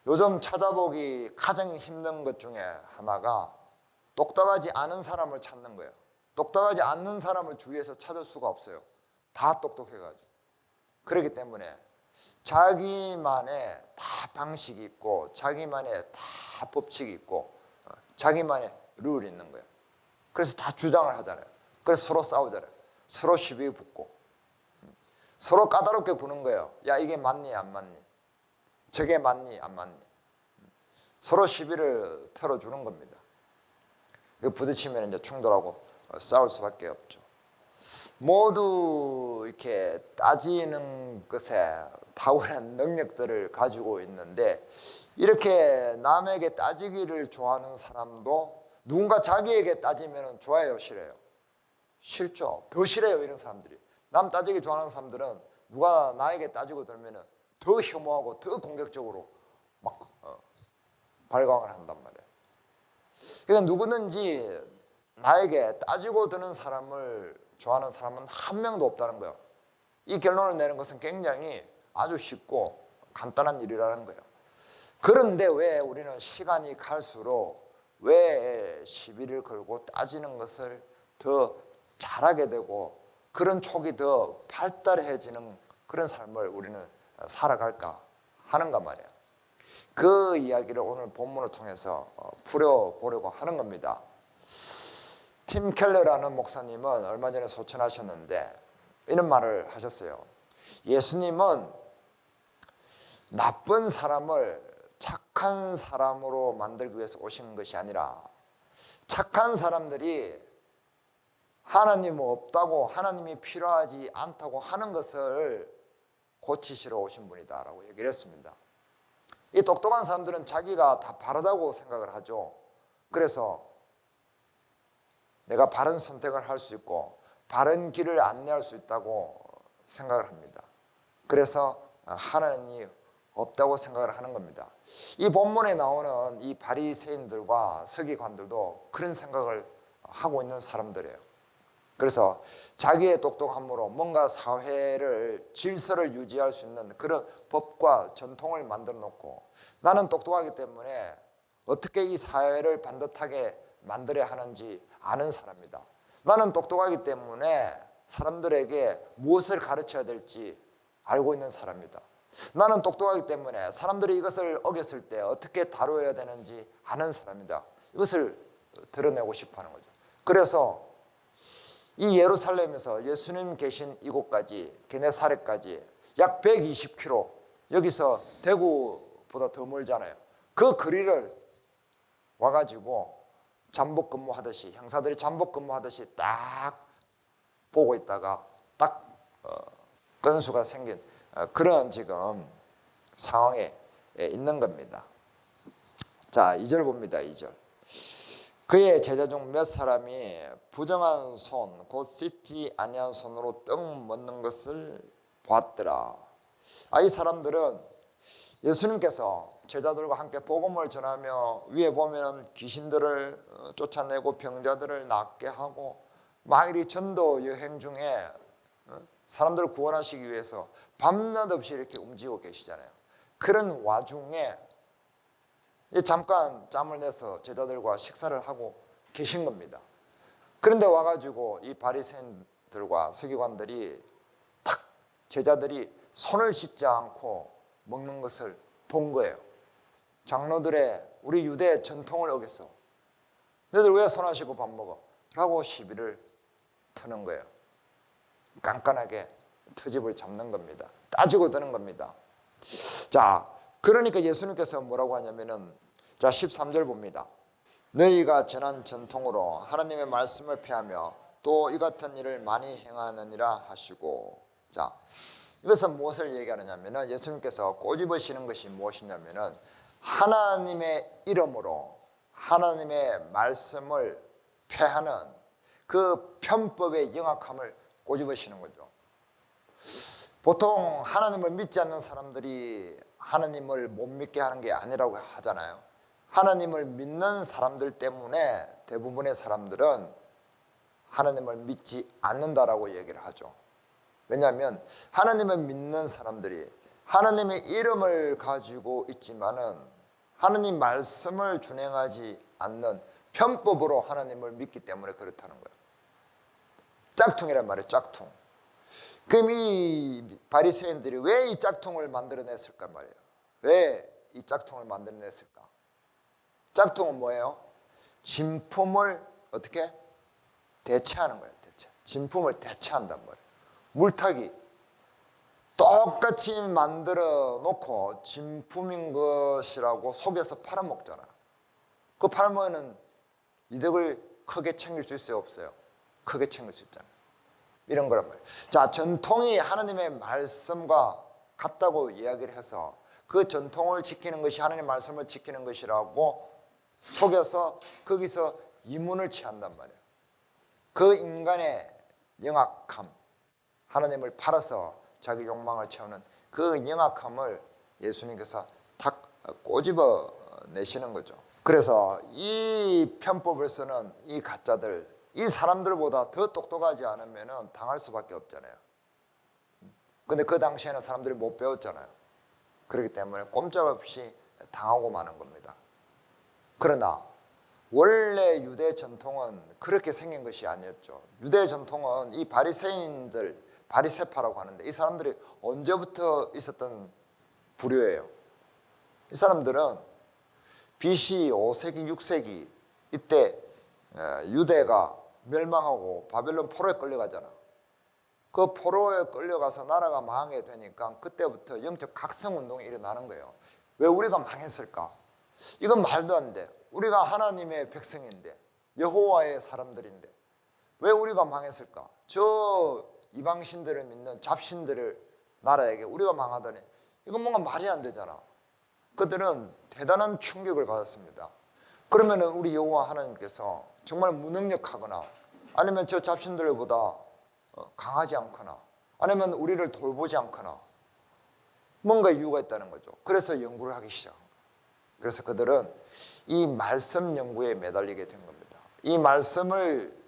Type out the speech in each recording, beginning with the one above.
요즘 찾아보기 가장 힘든 것 중에 하나가 똑똑하지 않은 사람을 찾는 거예요. 똑똑하지 않는 사람을 주위에서 찾을 수가 없어요. 다 똑똑해가지고. 그렇기 때문에 자기만의 다 방식이 있고 자기만의 다 법칙이 있고 자기만의 룰이 있는 거예요. 그래서 다 주장을 하잖아요. 그래서 서로 싸우잖아요. 서로 시비 붙고 서로 까다롭게 구는 거예요. 야, 이게 맞니 안 맞니? 저게 맞니 안 맞니? 서로 시비를 털어주는 겁니다. 부딪히면 이제 충돌하고 싸울 수밖에 없죠. 모두 이렇게 따지는 것에 탁월한 능력들을 가지고 있는데 이렇게 남에게 따지기를 좋아하는 사람도 누군가 자기에게 따지면 좋아해요, 싫어요? 싫죠. 더 싫어요, 이런 사람들이. 남 따지기 좋아하는 사람들은 누가 나에게 따지고 들면 더 혐오하고 더 공격적으로 막 발광을 한단 말이에요. 그러니까 누구든지 나에게 따지고 드는 사람을 좋아하는 사람은 한 명도 없다는 거예요. 이 결론을 내는 것은 굉장히 아주 쉽고 간단한 일이라는 거예요. 그런데 왜 우리는 시간이 갈수록 왜 시비를 걸고 따지는 것을 더 잘하게 되고 그런 촉이 더 발달해지는 그런 삶을 우리는 살아갈까 하는가 말이에요. 그 이야기를 오늘 본문을 통해서 풀어보려고 하는 겁니다. 팀 켈러라는 목사님은 얼마 전에 소천하셨는데 이런 말을 하셨어요. 예수님은 나쁜 사람을 착한 사람으로 만들기 위해서 오신 것이 아니라 착한 사람들이 하나님 없다고 하나님이 필요하지 않다고 하는 것을 고치시러 오신 분이다 라고 얘기를 했습니다. 이 똑똑한 사람들은 자기가 다 바르다고 생각을 하죠. 그래서 내가 바른 선택을 할 수 있고 바른 길을 안내할 수 있다고 생각을 합니다. 그래서 하나님이 없다고 생각을 하는 겁니다. 이 본문에 나오는 이 바리새인들과 서기관들도 그런 생각을 하고 있는 사람들이에요. 그래서 자기의 똑똑함으로 뭔가 사회를 질서를 유지할 수 있는 그런 법과 전통을 만들어 놓고 나는 똑똑하기 때문에 어떻게 이 사회를 반듯하게 만들어야 하는지 아는 사람이다. 나는 똑똑하기 때문에 사람들에게 무엇을 가르쳐야 될지 알고 있는 사람이다. 나는 똑똑하기 때문에 사람들이 이것을 어겼을 때 어떻게 다루어야 되는지 아는 사람이다. 이것을 드러내고 싶어 하는 거죠. 그래서 이 예루살렘에서 예수님 계신 이곳까지 게네사렛까지 약 120km, 여기서 대구보다 더 멀잖아요. 그 거리를 와가지고 잠복 근무하듯이, 형사들이 잠복 근무하듯이 딱 보고 있다가 딱 건수가 생긴 그런 지금 상황에 있는 겁니다. 자, 2절 봅니다. 2절. 그의 제자 중 몇 사람이 부정한 손, 곧 씻지 아니한 손으로 떡 먹는 것을 보았더라. 이 사람들은 예수님께서 제자들과 함께 복음을 전하며 위에 보면 귀신들을 쫓아내고 병자들을 낫게 하고 막 이리 전도 여행 중에 사람들을 구원하시기 위해서 밤낮 없이 이렇게 움직이고 계시잖아요. 그런 와중에 잠깐 짬을 내서 제자들과 식사를 하고 계신 겁니다. 그런데 와가지고 이 바리새인들과 서기관들이 탁 제자들이 손을 씻지 않고 먹는 것을 본 거예요. 장로들의 우리 유대 전통을 어겼어. 너희들 왜 손 안 씻고 밥 먹어? 라고 시비를 트는 거예요. 깐깐하게 트집을 잡는 겁니다. 따지고 드는 겁니다. 자, 그러니까 예수님께서 뭐라고 하냐면은 자 13절 봅니다. 너희가 전한 전통으로 하나님의 말씀을 폐하며 또 이 같은 일을 많이 행하느니라 하시고, 자 이것은 무엇을 얘기하느냐면은 예수님께서 꼬집으시는 것이 무엇이냐면은 하나님의 이름으로 하나님의 말씀을 폐하는 그 편법의 영악함을 꼬집으시는 거죠. 보통 하나님을 믿지 않는 사람들이 하나님을 못 믿게 하는 게 아니라고 하잖아요. 하나님을 믿는 사람들 때문에 대부분의 사람들은 하나님을 믿지 않는다라고 얘기를 하죠. 왜냐하면 하나님을 믿는 사람들이 하나님의 이름을 가지고 있지만은 하나님 말씀을 준행하지 않는 편법으로 하나님을 믿기 때문에 그렇다는 거예요. 짝퉁이란 말이에요. 짝퉁. 그럼 이 바리새인들이 왜 이 짝퉁을 만들어냈을까 말이에요. 왜 이 짝퉁을 만들어냈을까? 짝퉁은 뭐예요? 진품을 어떻게? 대체하는 거예요. 대체. 진품을 대체한단 말이에요. 물타기. 똑같이 만들어 놓고 진품인 것이라고 속여서 팔아먹잖아. 그 팔아먹으면 이득을 크게 챙길 수 있어요? 없어요? 크게 챙길 수 있잖아요. 이런 거란 말이에요. 자, 전통이 하나님의 말씀과 같다고 이야기를 해서 그 전통을 지키는 것이 하나님의 말씀을 지키는 것이라고 속여서 거기서 이문을 취한단 말이에요. 그 인간의 영악함, 하나님을 팔아서 자기 욕망을 채우는 그 영악함을 예수님께서 탁 꼬집어 내시는 거죠. 그래서 이 편법을 쓰는 이 가짜들, 이 사람들보다 더 똑똑하지 않으면 당할 수밖에 없잖아요. 근데 그 당시에는 사람들이 못 배웠잖아요. 그렇기 때문에 꼼짝없이 당하고 마는 겁니다. 그러나 원래 유대 전통은 그렇게 생긴 것이 아니었죠. 유대 전통은 이 바리새인들, 바리새파라고 하는데 이 사람들이 언제부터 있었던 부류예요. 이 사람들은 BC 5세기, 6세기 이때 유대가 멸망하고 바벨론 포로에 끌려가잖아. 그 포로에 끌려가서 나라가 망하게 되니까 그때부터 영적 각성운동이 일어나는 거예요. 왜 우리가 망했을까? 이건 말도 안 돼. 우리가 하나님의 백성인데 여호와의 사람들인데 왜 우리가 망했을까? 저 이방신들을 믿는 잡신들을 나라에게 우리가 망하다니 이건 뭔가 말이 안 되잖아. 그들은 대단한 충격을 받았습니다. 그러면 우리 여호와 하나님께서 정말 무능력하거나 아니면 저 잡신들보다 강하지 않거나 아니면 우리를 돌보지 않거나 뭔가 이유가 있다는 거죠. 그래서 연구를 하기 시작한 거예요. 그래서 그들은 이 말씀 연구에 매달리게 된 겁니다. 이 말씀을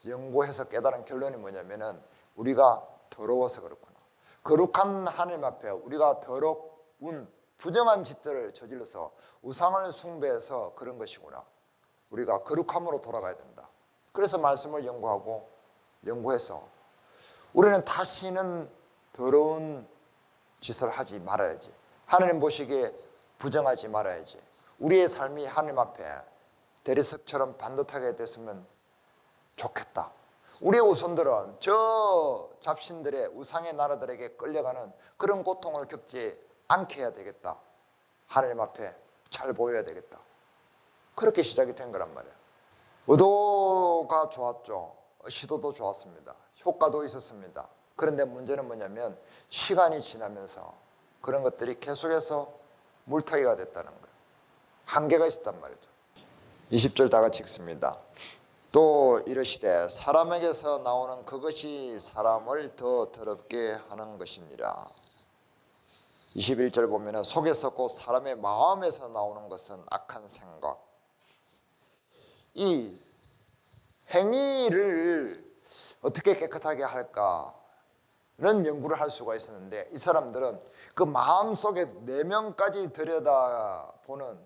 연구해서 깨달은 결론이 뭐냐면은 우리가 더러워서 그렇구나. 거룩한 하나님 앞에 우리가 더러운 부정한 짓들을 저질러서 우상을 숭배해서 그런 것이구나. 우리가 거룩함으로 돌아가야 된다. 그래서 말씀을 연구해서 우리는 다시는 더러운 짓을 하지 말아야지. 하나님 보시기에 부정하지 말아야지. 우리의 삶이 하나님 앞에 대리석처럼 반듯하게 됐으면 좋겠다. 우리의 후손들은 저 잡신들의 우상의 나라들에게 끌려가는 그런 고통을 겪지 않게 해야 되겠다. 하나님 앞에 잘 보여야 되겠다. 그렇게 시작이 된 거란 말이에요. 의도가 좋았죠. 시도도 좋았습니다. 효과도 있었습니다. 그런데 문제는 뭐냐면 시간이 지나면서 그런 것들이 계속해서 물타기가 됐다는 거예요. 한계가 있었단 말이죠. 20절 다 같이 읽습니다. 또 이르시되 사람에게서 나오는 그것이 사람을 더 더럽게 하는 것이니라. 21절 보면 속에서 곧 사람의 마음에서 나오는 것은 악한 생각. 이 행위를 어떻게 깨끗하게 할까는 연구를 할 수가 있었는데 이 사람들은 그 마음속에 내면까지 들여다보는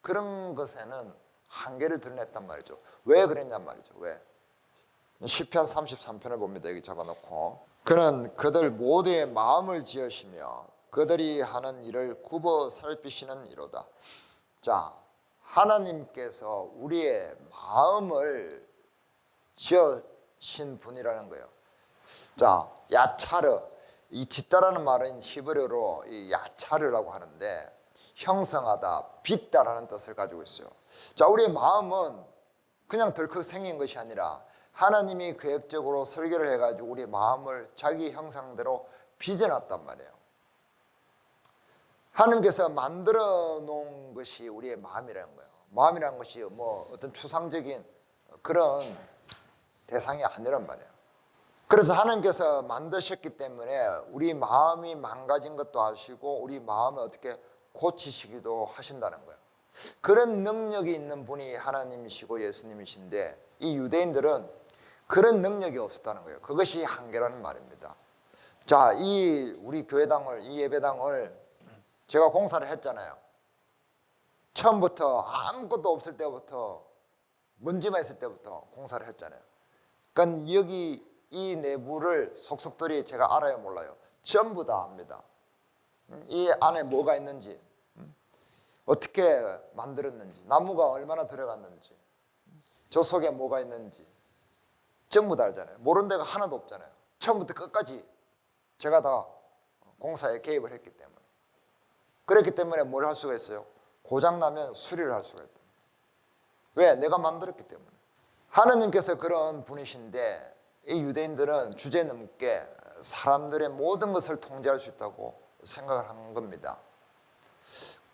그런 것에는 한계를 드러냈단 말이죠. 왜 그랬냔 말이죠. 왜? 시편 33편을 봅니다. 여기 잡아놓고 그는 그들 모두의 마음을 지으시며 그들이 하는 일을 굽어 살피시는 이로다. 자, 하나님께서 우리의 마음을 지으신 분이라는 거예요. 자, 야차르, 이 짓다라는 말은 히브리어로 이 야차르라고 하는데 형성하다, 빚다라는 뜻을 가지고 있어요. 자, 우리의 마음은 그냥 덜컥 생긴 것이 아니라 하나님이 계획적으로 설계를 해가지고 우리의 마음을 자기 형상대로 빚어놨단 말이에요. 하나님께서 만들어 놓은 것이 우리의 마음이라는 거예요. 마음이라는 것이 뭐 어떤 추상적인 그런 대상이 아니란 말이에요. 그래서 하나님께서 만드셨기 때문에 우리 마음이 망가진 것도 아시고 우리 마음을 어떻게 고치시기도 하신다는 거예요. 그런 능력이 있는 분이 하나님이시고 예수님이신데 이 유대인들은 그런 능력이 없었다는 거예요. 그것이 한계라는 말입니다. 자, 이 우리 교회당을, 이 예배당을 제가 공사를 했잖아요. 처음부터 아무것도 없을 때부터, 먼지만 있을 때부터 공사를 했잖아요. 그러니까 여기 이 내부를 속속들이 제가 알아요, 몰라요? 전부 다 압니다. 이 안에 뭐가 있는지, 어떻게 만들었는지, 나무가 얼마나 들어갔는지, 저 속에 뭐가 있는지 전부 다 알잖아요. 모르는 데가 하나도 없잖아요. 처음부터 끝까지 제가 다 공사에 개입을 했기 때문에. 그렇기 때문에 뭘 할 수가 있어요? 고장나면 수리를 할 수가 있다. 왜? 내가 만들었기 때문에. 하느님께서 그런 분이신데 이 유대인들은 주제넘게 사람들의 모든 것을 통제할 수 있다고 생각을 한 겁니다.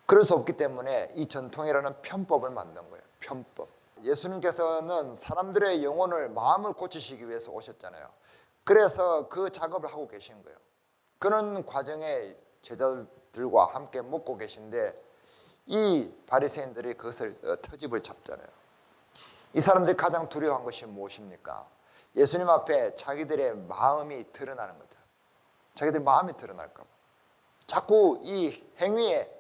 그럴 수 없기 때문에 이 전통이라는 편법을 만든 거예요. 편법. 예수님께서는 사람들의 영혼을, 마음을 고치시기 위해서 오셨잖아요. 그래서 그 작업을 하고 계신 거예요. 그런 과정에 제자들과 함께 먹고 계신데 이 바리새인들이 그것을 터집을 잡잖아요. 이 사람들이 가장 두려워한 것이 무엇입니까? 예수님 앞에 자기들의 마음이 드러나는 거죠. 자기들 마음이 드러날까 봐. 자꾸 이 행위에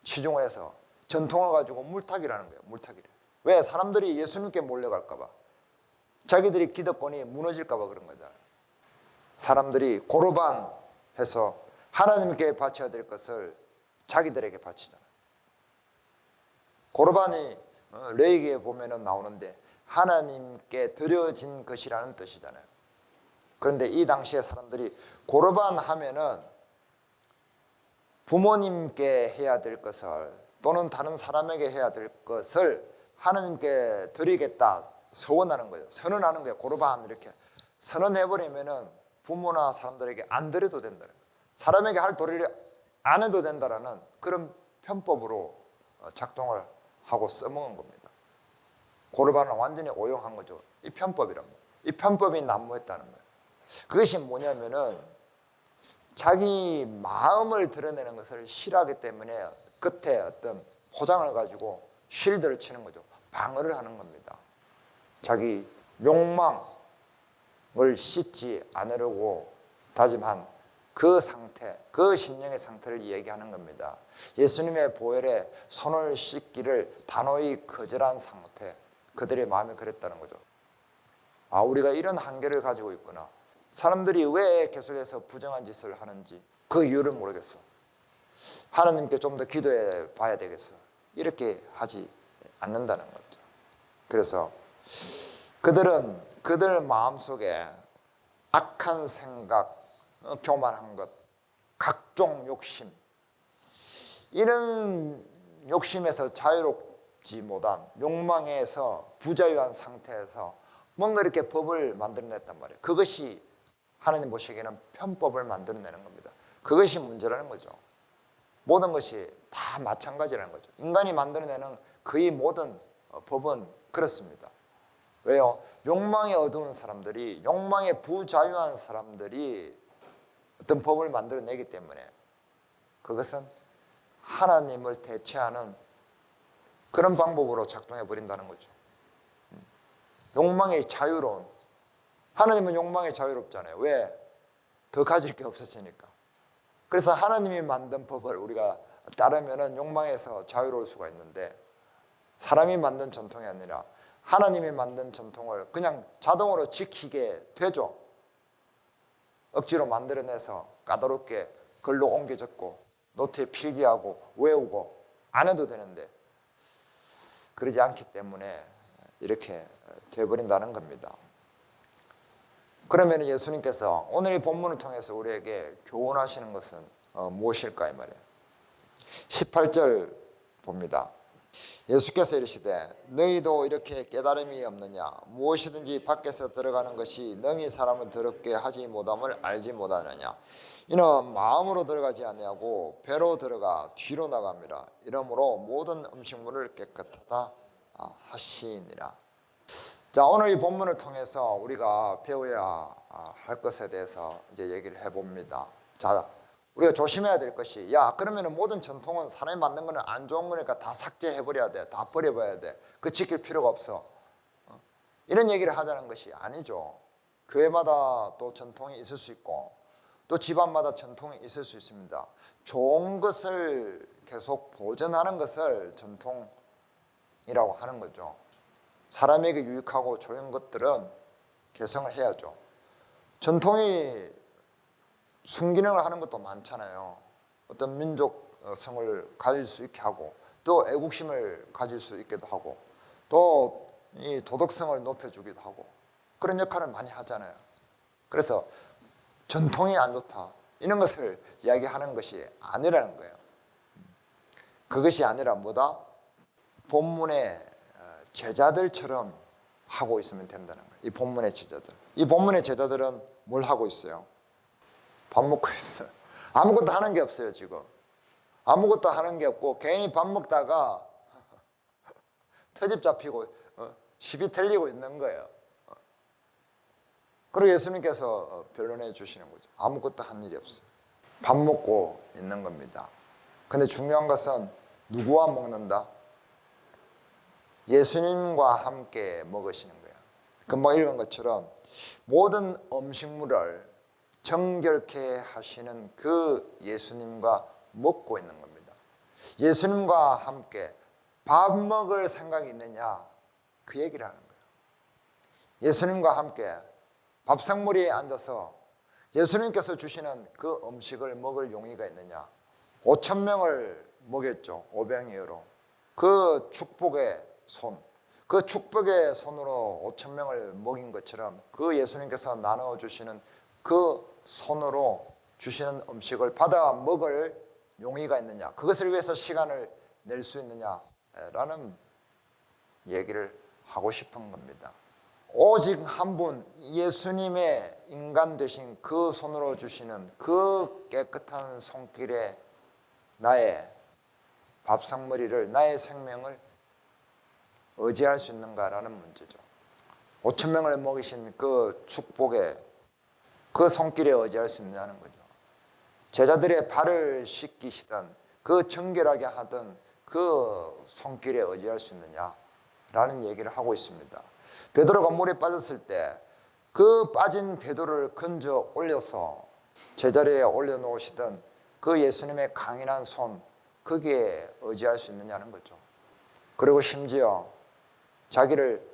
치중을 해서 전통을 가지고 물타기라는 거예요. 물타기를. 왜? 사람들이 예수님께 몰려갈까 봐. 자기들이 기득권이 무너질까 봐 그런 거잖아요. 사람들이 고르반 해서 하나님께 바쳐야 될 것을 자기들에게 바치잖아요. 고르반이 레위기에 보면은 나오는데 하나님께 드려진 것이라는 뜻이잖아요. 그런데 이 당시에 사람들이 고르반 하면은 부모님께 해야 될 것을 또는 다른 사람에게 해야 될 것을 하나님께 드리겠다 서원하는 거예요. 선언하는 거예요. 고르반 이렇게 선언해버리면은 부모나 사람들에게 안 드려도 된다는 거예요. 사람에게 할 도리를 안 해도 된다라는 그런 편법으로 작동을 하고 써먹은 겁니다. 고르반은 완전히 오용한 거죠. 이 편법이랍니다. 이 편법이 난무했다는 거예요. 그것이 뭐냐면은 자기 마음을 드러내는 것을 싫어하기 때문에 끝에 어떤 포장을 가지고 쉴드를 치는 거죠. 방어를 하는 겁니다. 자기 욕망을 씻지 않으려고 다짐한 그 상태, 그 심령의 상태를 얘기하는 겁니다. 예수님의 보혈에 손을 씻기를 단호히 거절한 상태, 그들의 마음이 그랬다는 거죠. 아, 우리가 이런 한계를 가지고 있구나. 사람들이 왜 계속해서 부정한 짓을 하는지 그 이유를 모르겠어. 하나님께 좀 더 기도해 봐야 되겠어. 이렇게 하지 않는다는 거죠. 그래서 그들은 그들 마음속에 악한 생각, 교만한 것, 각종 욕심, 이런 욕심에서 자유롭지 못한 욕망에서 부자유한 상태에서 뭔가 이렇게 법을 만들어냈단 말이에요. 그것이 하나님 보시기에는 편법을 만들어내는 겁니다. 그것이 문제라는 거죠. 모든 것이 다 마찬가지라는 거죠. 인간이 만들어내는 거의 모든 법은 그렇습니다. 왜요? 욕망에 어두운 사람들이, 욕망에 부자유한 사람들이 어떤 법을 만들어내기 때문에 그것은 하나님을 대체하는 그런 방법으로 작동해 버린다는 거죠. 욕망의 자유로운, 하나님은 욕망에 자유롭잖아요. 왜? 더 가질 게 없어지니까. 그래서 하나님이 만든 법을 우리가 따르면 욕망에서 자유로울 수가 있는데 사람이 만든 전통이 아니라 하나님이 만든 전통을 그냥 자동으로 지키게 되죠. 억지로 만들어내서 까다롭게 글로 옮겨 적고 노트에 필기하고 외우고 안 해도 되는데 그러지 않기 때문에 이렇게 돼버린다는 겁니다. 그러면 예수님께서 오늘 이 본문을 통해서 우리에게 교훈하시는 것은 무엇일까 이 말이에요. 18절 봅니다. 예수께서 이르시되 너희도 이렇게 깨달음이 없느냐? 무엇이든지 밖에서 들어가는 것이 능히 사람을 더럽게 하지 못함을 알지 못하느냐? 이는 마음으로 들어가지 아니하고 배로 들어가 뒤로 나갑니다. 이러므로 모든 음식물을 깨끗하다 하시니라. 자, 오늘 이 본문을 통해서 우리가 배워야 할 것에 대해서 이제 얘기를 해봅니다. 자, 우리가 조심해야 될 것이, 야, 그러면 모든 전통은 사람이 만든 거는 안 좋은 거니까 다 삭제해버려야 돼. 다 버려버려야 돼. 그 지킬 필요가 없어. 이런 얘기를 하자는 것이 아니죠. 교회마다 또 전통이 있을 수 있고 또 집안마다 전통이 있을 수 있습니다. 좋은 것을 계속 보존하는 것을 전통이라고 하는 거죠. 사람에게 유익하고 좋은 것들은 개성을 해야죠. 전통이 순기능을 하는 것도 많잖아요. 어떤 민족성을 가질 수 있게 하고 또 애국심을 가질 수 있기도 하고 또 이 도덕성을 높여주기도 하고 그런 역할을 많이 하잖아요. 그래서 전통이 안 좋다 이런 것을 이야기하는 것이 아니라는 거예요. 그것이 아니라 뭐다? 본문의 제자들처럼 하고 있으면 된다는 거예요. 이 본문의 제자들. 이 본문의 제자들은 뭘 하고 있어요? 밥 먹고 있어요. 아무것도 하는 게 없어요. 지금 아무것도 하는 게 없고 괜히 밥 먹다가 트집 잡히고 시비 틀리고 있는 거예요. 그리고 예수님께서 변론해 주시는 거죠. 아무것도 한 일이 없어요. 밥 먹고 있는 겁니다. 근데 중요한 것은 누구와 먹는다? 예수님과 함께 먹으시는 거예요. 금방 읽은 것처럼 모든 음식물을 정결케 하시는 그 예수님과 먹고 있는 겁니다. 예수님과 함께 밥 먹을 생각이 있느냐? 그 얘기를 하는 거예요. 예수님과 함께 밥상머리에 앉아서 예수님께서 주시는 그 음식을 먹을 용의가 있느냐? 5천 명을 먹였죠. 오병이어로. 그 축복의 손, 그 축복의 손으로 5천 명을 먹인 것처럼 그 예수님께서 나눠 주시는 그 손으로 주시는 음식을 받아 먹을 용의가 있느냐? 그것을 위해서 시간을 낼 수 있느냐라는 얘기를 하고 싶은 겁니다. 오직 한 분 예수님의 인간 되신 그 손으로 주시는 그 깨끗한 손길에 나의 밥상머리를 나의 생명을 의지할 수 있는가라는 문제죠. 5천 명을 먹이신 그 축복에 그 손길에 의지할 수 있느냐는 거죠. 제자들의 발을 씻기시던 그 정결하게 하던 그 손길에 의지할 수 있느냐라는 얘기를 하고 있습니다. 베드로가 물에 빠졌을 때 그 빠진 베드로를 건져 올려서 제자리에 올려놓으시던 그 예수님의 강인한 손 거기에 의지할 수 있느냐는 거죠. 그리고 심지어 자기를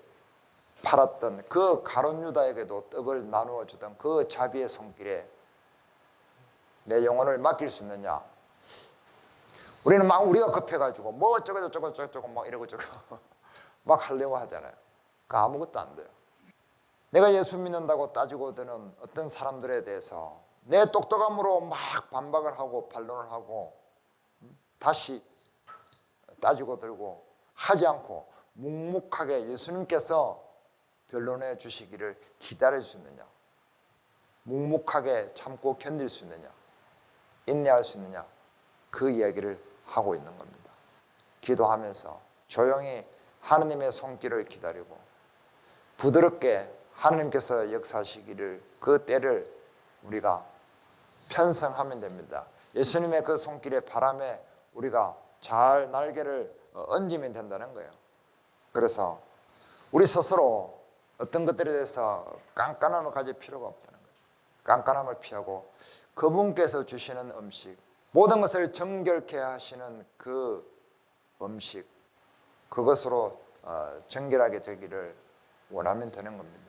팔았던 그 가룟 유다에게도 떡을 나누어 주던 그 자비의 손길에 내 영혼을 맡길 수 있느냐. 우리는 막 우리가 급해가지고 뭐 어쩌고 막 이러고 저러고 막 하려고 하잖아요. 그 아무것도 안 돼요. 내가 예수 믿는다고 따지고 드는 어떤 사람들에 대해서 내 똑똑함으로 막 반박을 하고 반론을 하고 다시 따지고 들고 하지 않고 묵묵하게 예수님께서 변론해 주시기를 기다릴 수 있느냐, 묵묵하게 참고 견딜 수 있느냐, 인내할 수 있느냐, 그 이야기를 하고 있는 겁니다. 기도하면서 조용히 하느님의 손길을 기다리고 부드럽게 하느님께서 역사하시기를 그 때를 우리가 편성하면 됩니다. 예수님의 그 손길의 바람에 우리가 잘 날개를 얹으면 된다는 거예요. 그래서 우리 스스로 어떤 것들에 대해서 깐깐함을 가질 필요가 없다는 거예요. 깐깐함을 피하고 그분께서 주시는 음식, 모든 것을 정결케 하시는 그 음식, 그것으로 정결하게 되기를 원하면 되는 겁니다.